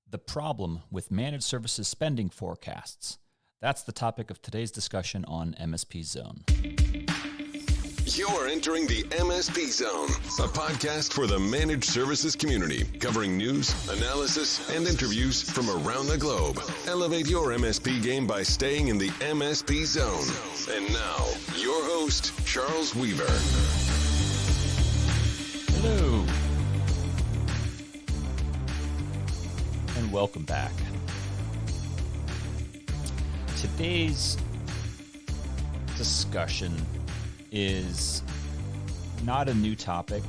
The problem with managed services spending forecasts. That's the topic of today's discussion on MSP Zone. You're entering the MSP Zone, a podcast for the managed services community, covering news, analysis, and interviews from around the globe. Elevate your MSP game by staying in the MSP Zone. And now, your host, Charles Weaver. Hello. And welcome back. Today's discussion is not a new topic,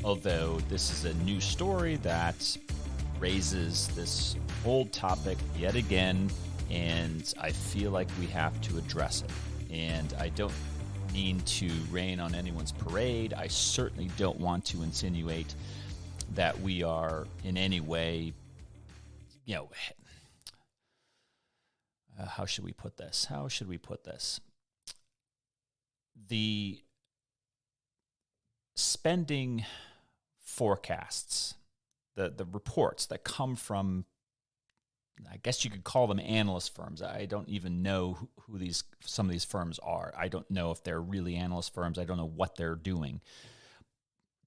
although this is a new story that raises this old topic yet again, and I feel like we have to address it. And I don't mean to rain on anyone's parade. I certainly don't want to insinuate that we are in any way, how should we put this? The spending forecasts, the reports that come from, I guess you could call them analyst firms. I don't even know who some of these firms are. I don't know if they're really analyst firms. I don't know what they're doing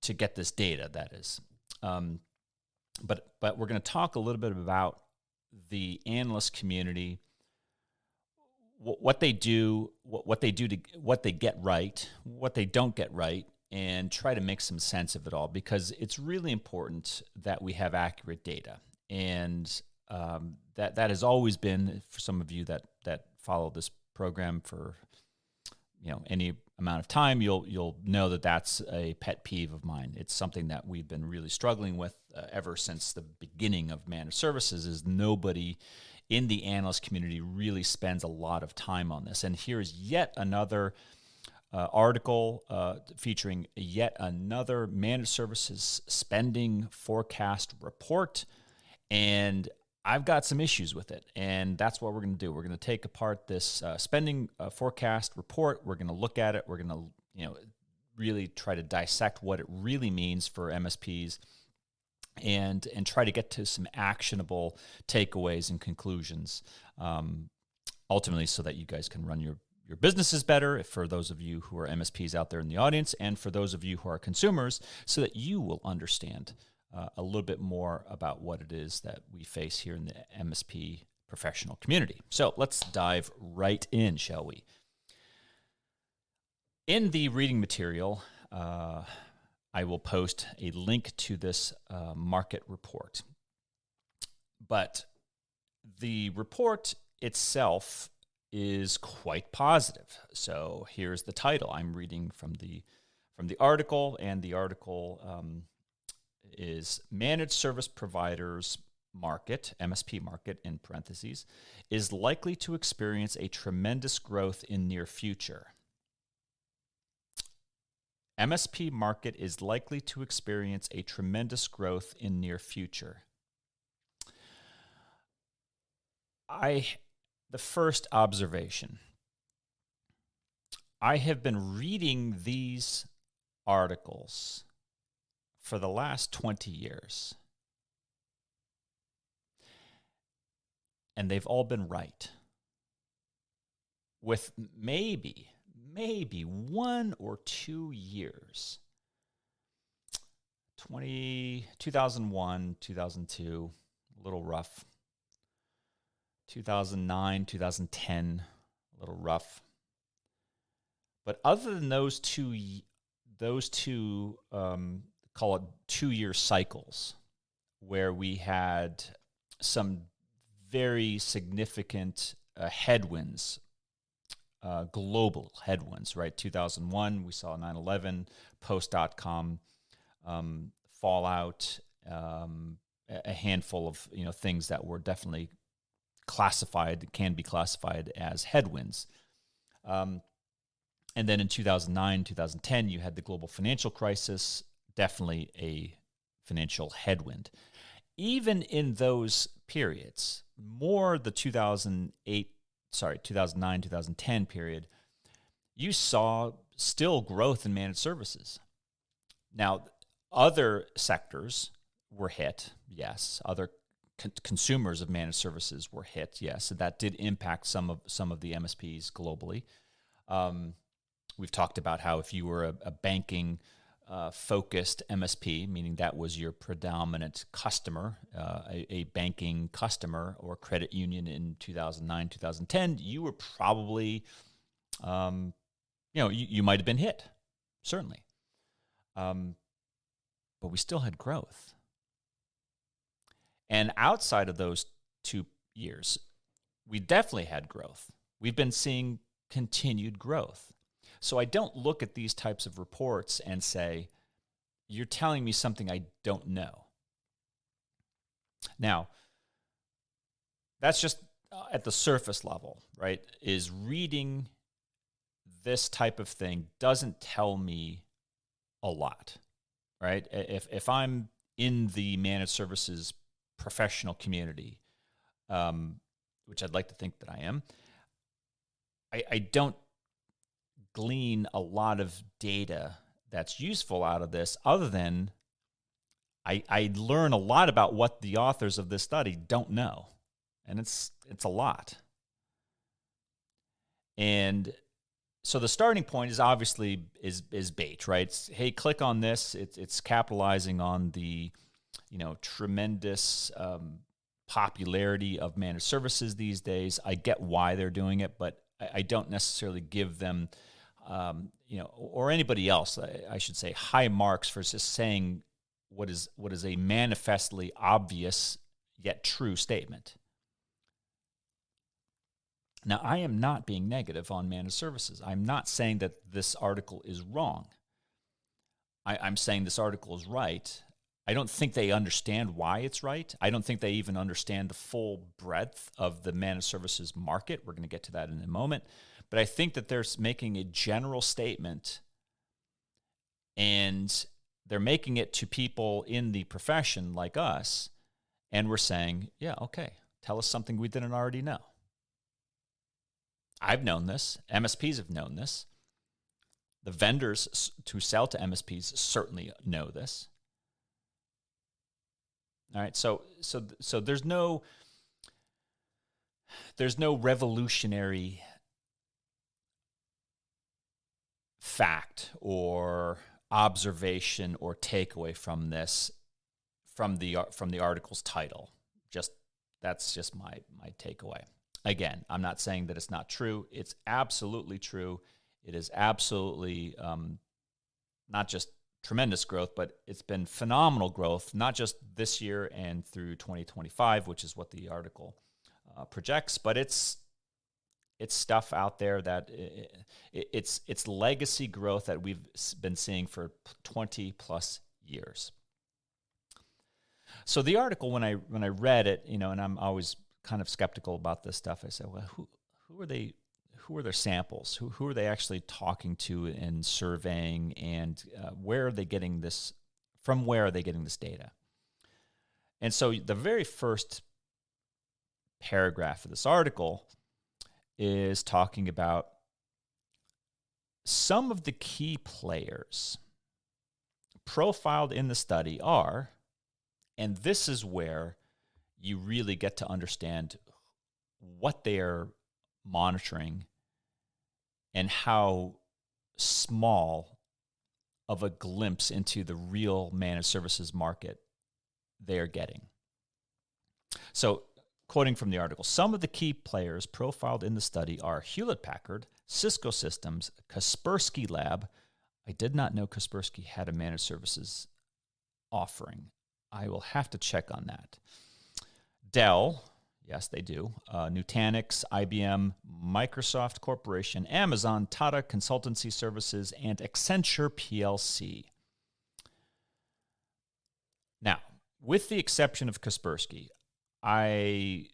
to get this data, that is. But we're going to talk a little bit about the analyst community, what they do, what they get right, what they don't get right, and try to make some sense of it all, because it's really important that we have accurate data. And that has always been, for some of you that follow this program for any amount of time, you'll know that that's a pet peeve of mine. It's something that we've been really struggling with ever since the beginning of managed services. Is nobody in the analyst community really spends a lot of time on this. And here's yet another article featuring yet another managed services spending forecast report, and I've got some issues with it, and that's what we're going to do. We're going to take apart this spending forecast report. We're going to look at it. We're going to, really try to dissect what it really means for MSPs, and try to get to some actionable takeaways and conclusions, ultimately, so that you guys can run your businesses better. For those of you who are MSPs out there in the audience, and for those of you who are consumers, so that you will understand a little bit more about what it is that we face here in the MSP professional community. So let's dive right in, shall we? In the reading material, I will post a link to this market report. But the report itself is quite positive. So here's the title. I'm reading from the article, and the article is Managed Service Providers Market, MSP market in parentheses, is likely to experience a tremendous growth in near future. MSP market is likely to experience a tremendous growth in near future. The first observation, I have been reading these articles for the last 20 years, and they've all been right, with maybe 1 or 2 years. 2001, 2002, a little rough. 2009, 2010, a little rough. But other than those two call it 2-year cycles, where we had some very significant headwinds, global headwinds, right? 2001, we saw 9/11, post.com fallout, a handful of things that were definitely can be classified as headwinds. And then in 2009, 2010, you had the global financial crisis, definitely a financial headwind. Even in those periods, more the 2009, 2010 period, you saw still growth in managed services. Now, other sectors were hit, yes. Other consumers of managed services were hit, yes. So that did impact some of the MSPs globally. We've talked about how if you were a banking focused MSP, meaning that was your predominant customer, a banking customer or credit union in 2009, 2010, you were probably, you might have been hit, certainly. But we still had growth. And outside of those 2 years, we definitely had growth. We've been seeing continued growth. So I don't look at these types of reports and say, you're telling me something I don't know. Now, that's just at the surface level, right? Is reading this type of thing doesn't tell me a lot, right? If I'm in the managed services professional community, which I'd like to think that I am, I don't glean a lot of data that's useful out of this, other than I learn a lot about what the authors of this study don't know, and it's a lot. And so the starting point is obviously is bait, right? It's, hey, click on this. It's capitalizing on the tremendous popularity of managed services these days. I get why they're doing it, but I don't necessarily give them, or anybody else, I should say, high marks for just saying what is a manifestly obvious yet true statement. Now, I am not being negative on managed services. I'm not saying that this article is wrong. I'm saying this article is right. I don't think they understand why it's right. I don't think they even understand the full breadth of the managed services market. We're going to get to that in a moment. But I think that they're making a general statement, and they're making it to people in the profession like us, and we're saying, yeah, okay, tell us something we didn't already know. I've known this. MSPs have known this. The vendors to sell to MSPs certainly know this. All right, so there's no revolutionary fact or observation or takeaway from this, from the article's title. That's just my takeaway. Again, I'm not saying that it's not true. It's absolutely true. It is absolutely not just tremendous growth, but it's been phenomenal growth, not just this year and through 2025, which is what the article projects, but it's stuff out there that it's legacy growth that we've been seeing for 20 plus years. So the article, when I read it, and I'm always kind of skeptical about this stuff, I said, well, who are they? Who are their samples? Who are they actually talking to and surveying, and where are they getting this? From where are they getting this data? And so the very first paragraph of this article is talking about some of the key players profiled in the study are, and this is where you really get to understand what they are monitoring and how small of a glimpse into the real managed services market they are getting. So, quoting from the article, some of the key players profiled in the study are Hewlett-Packard, Cisco Systems, Kaspersky Lab. I did not know Kaspersky had a managed services offering. I will have to check on that. Dell, yes, they do. Nutanix, IBM, Microsoft Corporation, Amazon, Tata Consultancy Services, and Accenture PLC. Now, with the exception of Kaspersky, I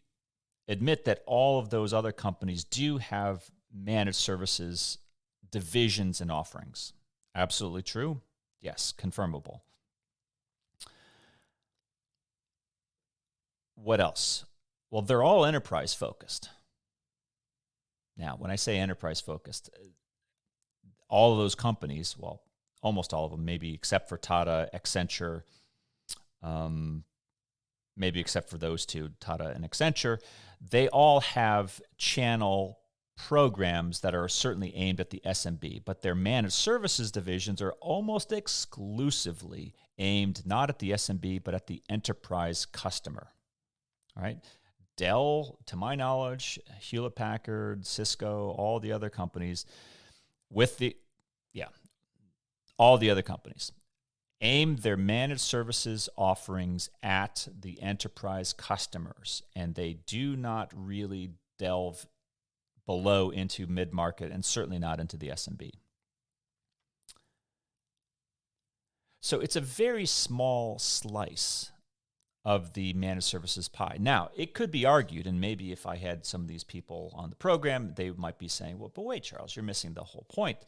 admit that all of those other companies do have managed services divisions and offerings. Absolutely true. Yes, confirmable. What else? Well, they're all enterprise focused. Now, when I say enterprise focused, all of those companies, well, almost all of them, maybe except for Tata, Accenture, maybe except for those two, Tata and Accenture, they all have channel programs that are certainly aimed at the SMB, but their managed services divisions are almost exclusively aimed not at the SMB, but at the enterprise customer. All right. Dell, to my knowledge, Hewlett-Packard, Cisco, all the other companies all the other companies aim their managed services offerings at the enterprise customers, and they do not really delve below into mid-market and certainly not into the SMB. So it's a very small slice of the managed services pie. Now, it could be argued, and maybe if I had some of these people on the program, they might be saying, well, but wait, Charles, you're missing the whole point.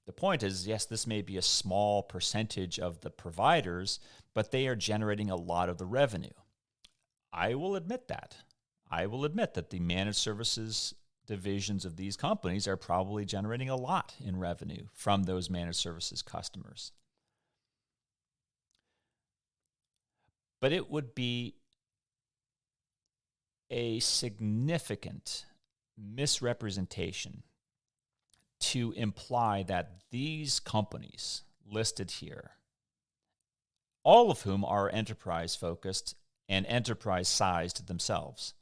The point is, yes, this may be a small percentage of the providers, but they are generating a lot of the revenue. I will admit that. I will admit that the managed services divisions of these companies are probably generating a lot in revenue from those managed services customers. But it would be a significant misrepresentation to imply that these companies listed here, all of whom are enterprise focused and enterprise sized themselves,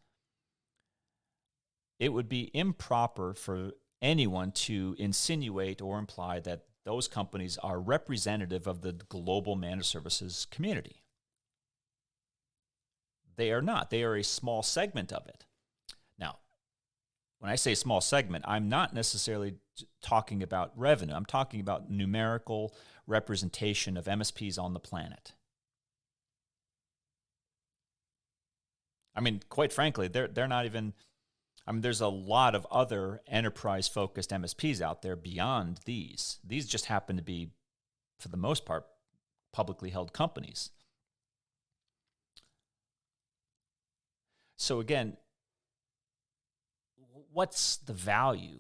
it would be improper for anyone to insinuate or imply that those companies are representative of the global managed services community. They are not. They are a small segment of it. Now, when I say small segment, I'm not necessarily talking about revenue. I'm talking about numerical representation of MSPs on the planet. I mean, quite frankly, they're not even, I mean, there's a lot of other enterprise-focused MSPs out there beyond these. These just happen to be, for the most part, publicly held companies. So again, what's the value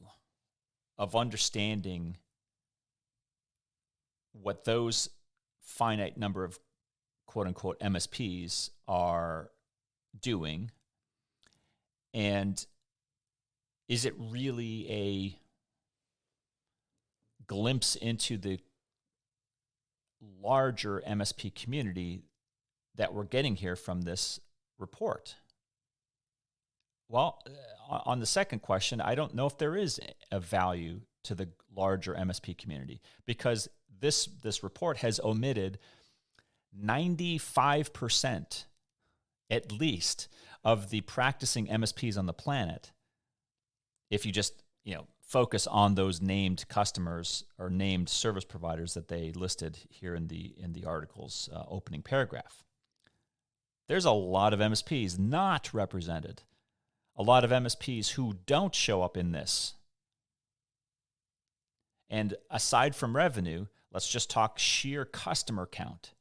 of understanding what those finite number of quote-unquote MSPs are doing? And is it really a glimpse into the larger MSP community that we're getting here from this report? Well, on the second question, I don't know if there is a value to the larger MSP community, because this report has omitted 95% at least of the practicing MSPs on the planet. If you just focus on those named customers or named service providers that they listed here in the article's opening paragraph, there's a lot of MSPs not represented. A lot of MSPs who don't show up in this. And aside from revenue, let's just talk sheer customer count.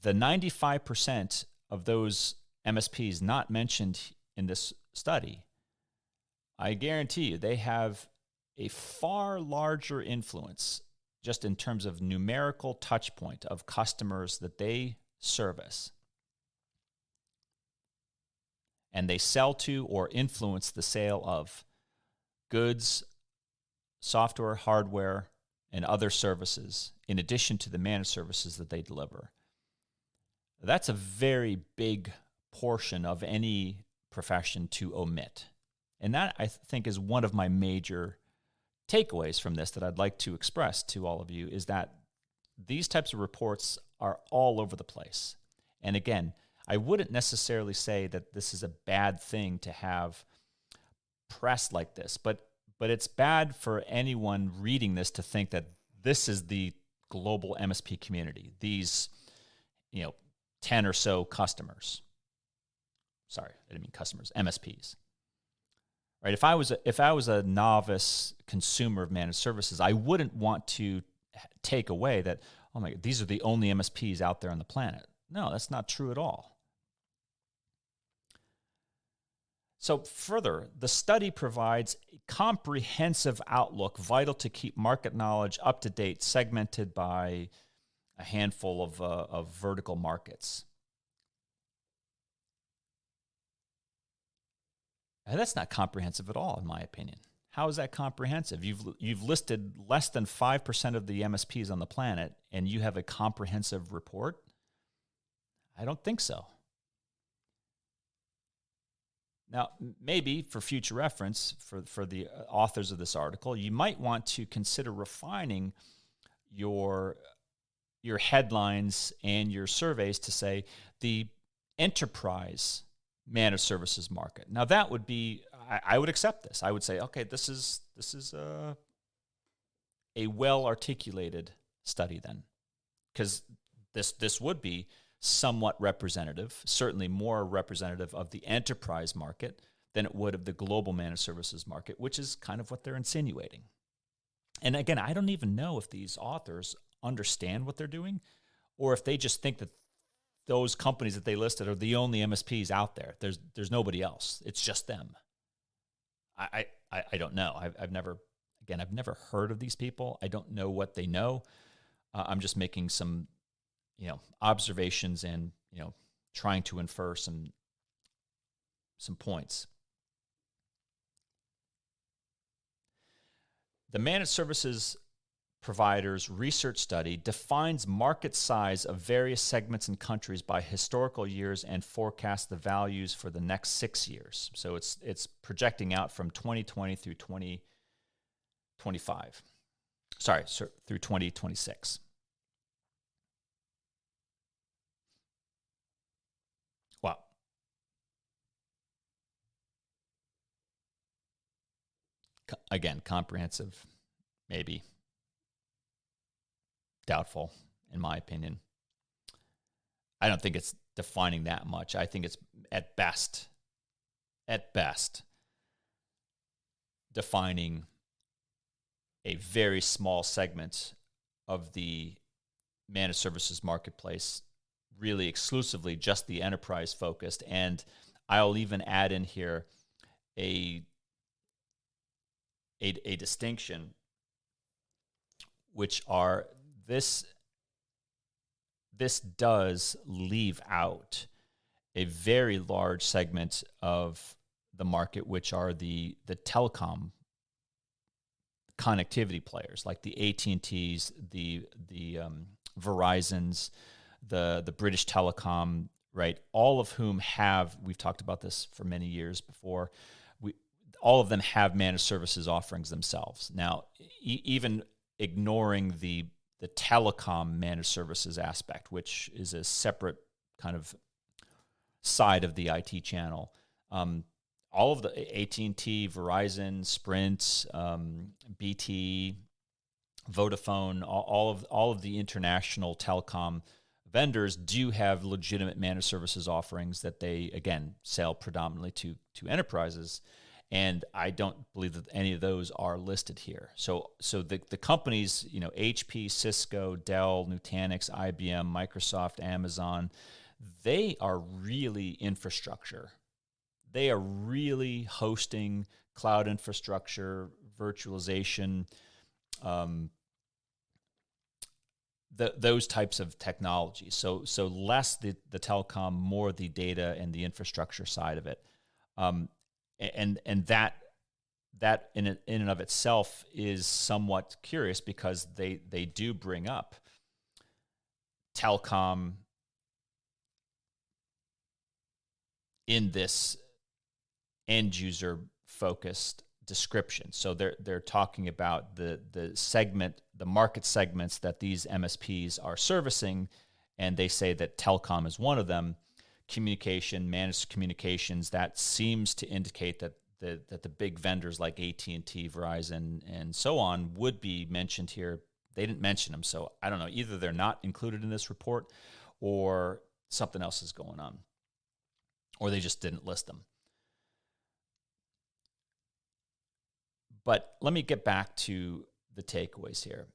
The 95% of those MSPs not mentioned in this study, I guarantee you they have a far larger influence just in terms of numerical touch point of customers that they service. And they sell to or influence the sale of goods, software, hardware, and other services, in addition to the managed services that they deliver. That's a very big portion of any profession to omit. And that, I think, is one of my major takeaways from this that I'd like to express to all of you, is that these types of reports are all over the place. And again, I wouldn't necessarily say that this is a bad thing to have press like this, but it's bad for anyone reading this to think that this is the global MSP community, these 10 or so customers. Sorry, I didn't mean customers, MSPs. Right? If I was a novice consumer of managed services, I wouldn't want to take away that, oh my God, these are the only MSPs out there on the planet. No, that's not true at all. So further, the study provides a comprehensive outlook vital to keep market knowledge up to date, segmented by a handful of vertical markets. And that's not comprehensive at all, in my opinion. How is that comprehensive? You've listed less than 5% of the MSPs on the planet, and you have a comprehensive report? I don't think so. Now, maybe for future reference, for the authors of this article, you might want to consider refining your headlines and your surveys to say the enterprise managed services market. Now, that would be, I would accept this. I would say, okay, this is a well-articulated study then, because this would be somewhat representative, certainly more representative of the enterprise market than it would of the global managed services market, which is kind of what they're insinuating. And again, I don't even know if these authors understand what they're doing, or if they just think that those companies that they listed are the only MSPs out there. There's nobody else. It's just them. I don't know. I've never heard of these people. I don't know what they know. I'm just making some observations and trying to infer some points. The managed services providers research study defines market size of various segments and countries by historical years and forecasts the values for the next 6 years. So it's projecting out from 2020 through 2025. Through 2026. Wow. Again, comprehensive, maybe. Doubtful, in my opinion. I don't think it's defining that much. I think it's at best, defining a very small segment of the managed services marketplace, really exclusively just the enterprise focused. And I'll even add in here a distinction, which are this does leave out a very large segment of the market, which are the telecom connectivity players, like the AT&Ts, the Verizons, the British Telecom, right? All of whom we've talked about this for many years before, all of them have managed services offerings themselves. Now, even ignoring the telecom managed services aspect, which is a separate kind of side of the IT channel. All of the AT&T, Verizon, Sprint, BT, Vodafone, all of the international telecom vendors do have legitimate managed services offerings that they, again, sell predominantly to enterprises. And I don't believe that any of those are listed here. So the companies, HP, Cisco, Dell, Nutanix, IBM, Microsoft, Amazon, they are really infrastructure. They are really hosting cloud infrastructure, virtualization, those types of technologies. So less the telecom, more the data and the infrastructure side of it. And that in and of itself is somewhat curious, because they do bring up telecom in this end user focused description. So they're talking about the market segments that these MSPs are servicing, and they say that telecom is one of them. Communication, managed communications, that seems to indicate that the big vendors like AT&T, Verizon, and so on would be mentioned here. They didn't mention them, so I don't know. Either they're not included in this report, or something else is going on, or they just didn't list them. But let me get back to the takeaways here.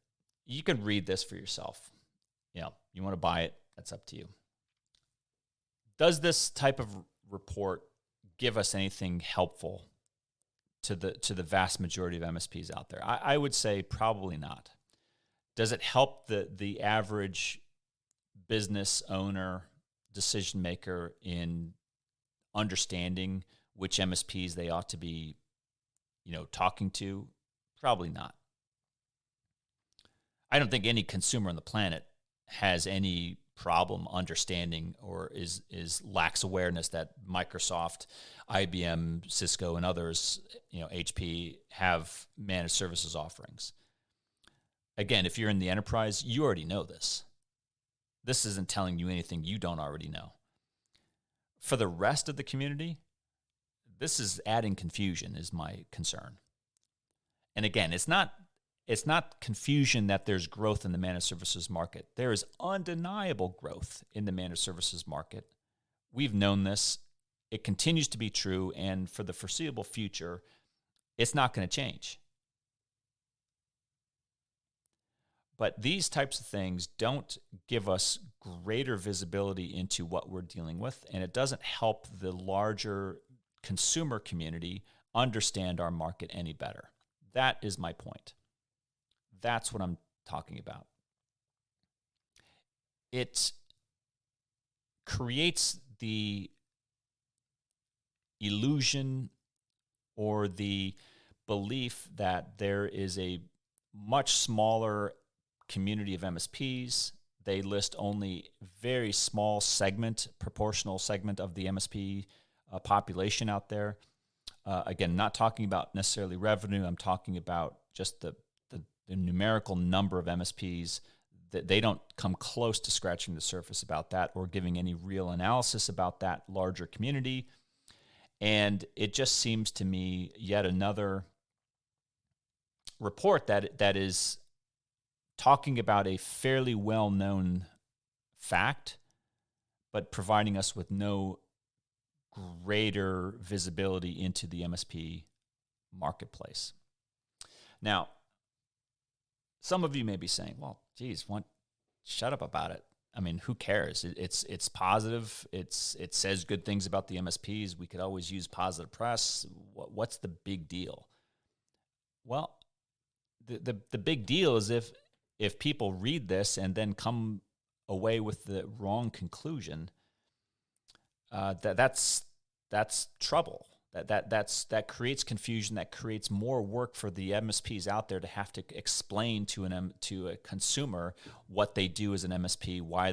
You can read this for yourself. You want to buy it, that's up to you. Does this type of report give us anything helpful to the vast majority of MSPs out there? I would say probably not. Does it help the average business owner, decision maker in understanding which MSPs they ought to be, talking to? Probably not. I don't think any consumer on the planet has any problem understanding or is lacks awareness that Microsoft, IBM, Cisco, and others, HP, have managed services offerings. Again, if you're in the enterprise, you already know this. This isn't telling you anything you don't already know. For the rest of the community, this is adding confusion, is my concern. And again, it's not confusion that there's growth in the managed services market. There is undeniable growth in the managed services market. We've known this. It continues to be true, and for the foreseeable future, it's not going to change. But these types of things don't give us greater visibility into what we're dealing with, and it doesn't help the larger consumer community understand our market any better. That is my point. That's what I'm talking about. It creates the illusion or the belief that there is a much smaller community of MSPs. They list only very small proportional segment of the MSP population out there. Again, not talking about necessarily revenue. I'm talking about just the numerical number of MSPs. That they don't come close to scratching the surface about that or giving any real analysis about that larger community. And it just seems to me yet another report that is talking about a fairly well-known fact, but providing us with no greater visibility into the MSP marketplace. Now, some of you may be saying, well, geez, shut up about it. I mean, who cares? It's positive. It says good things about the MSPs. We could always use positive press. What's the big deal? Well, the big deal is if people read this and then come away with the wrong conclusion, that's trouble. That creates confusion. That creates more work for the MSPs out there to have to explain to a consumer what they do as an MSP, why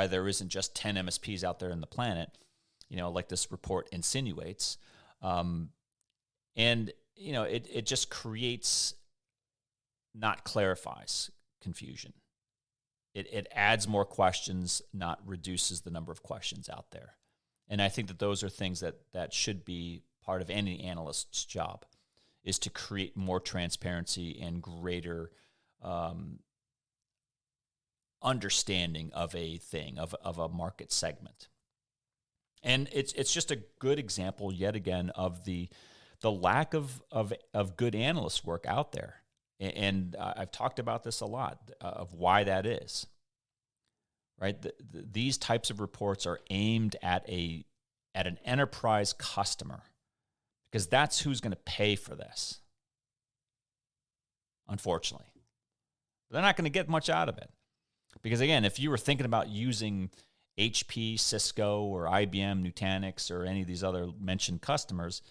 there isn't just 10 MSPs out there in the planet, like this report insinuates, and it just creates, not clarifies, confusion. It adds more questions, not reduces the number of questions out there. And I think that those are things that should be part of any analyst's job, is to create more transparency and greater understanding of a thing, of a market segment. And it's just a good example, yet again, of the lack of good analyst work out there. And I've talked about this a lot, of why that is. Right, these types of reports are aimed at an enterprise customer, because that's who's going to pay for this. Unfortunately, they're not going to get much out of it, because again, if you were thinking about using HP, Cisco, or IBM, Nutanix, or any of these other mentioned customers,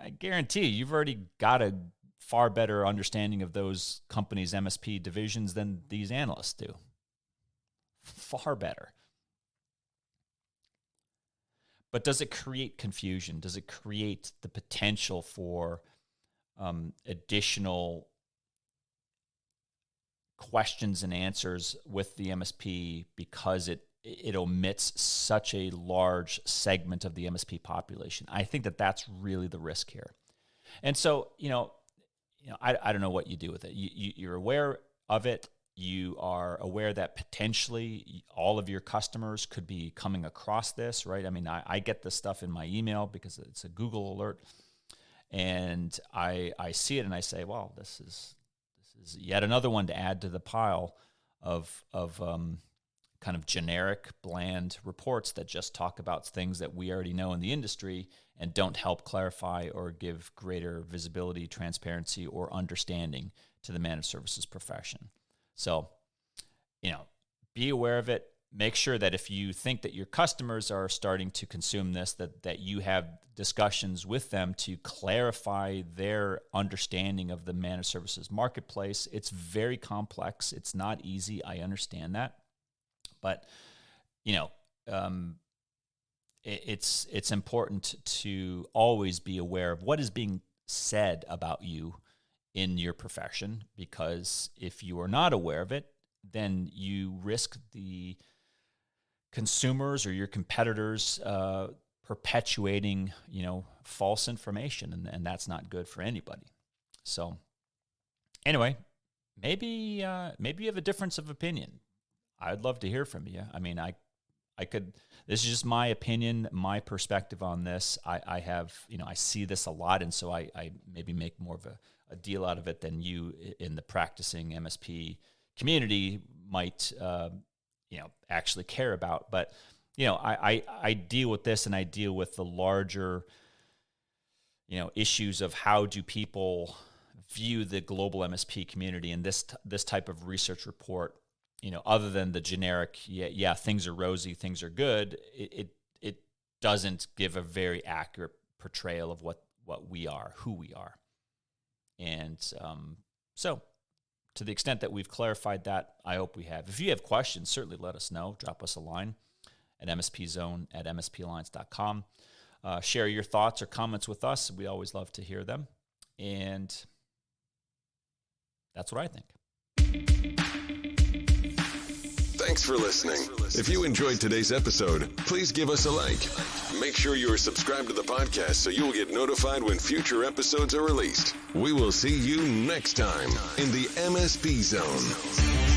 I guarantee you've already got a far better understanding of those companies' MSP divisions than these analysts do. Far better. But does it create confusion? Does it create the potential for additional questions and answers with the MSP because it omits such a large segment of the MSP population? I think that's really the risk here. And so, I don't know what you do with it. You're aware of it. You are aware that potentially all of your customers could be coming across this, right? I mean, I get this stuff in my email because it's a Google alert, and I see it and I say, well, this is yet another one to add to the pile of kind of generic, bland reports that just talk about things that we already know in the industry and don't help clarify or give greater visibility, transparency, or understanding to the managed services profession. So, be aware of it, make sure that if you think that your customers are starting to consume this, that you have discussions with them to clarify their understanding of the managed services marketplace. It's very complex. It's not easy. I understand that. But, it's important to always be aware of what is being said about you in your profession, because if you are not aware of it, then you risk the consumers or your competitors perpetuating, false information, and that's not good for anybody. So, anyway, maybe you have a difference of opinion. I'd love to hear from you. I mean, I could. This is just my opinion, my perspective on this. I have, I see this a lot, and so I maybe make more of a deal out of it than you in the practicing MSP community might, actually care about. But, I deal with this, and I deal with the larger, issues of how do people view the global MSP community, and this type of research report, other than the generic, things are rosy, things are good, it doesn't give a very accurate portrayal of what we are, who we are. And so to the extent that we've clarified that, I hope we have. If you have questions, certainly let us know. Drop us a line at mspzone@msplines.com. Share your thoughts or comments with us. We always love to hear them. And that's what I think. Thanks for listening. If you enjoyed today's episode, please give us a like. Make sure you are subscribed to the podcast so you will get notified when future episodes are released. We will see you next time in the MSP Zone.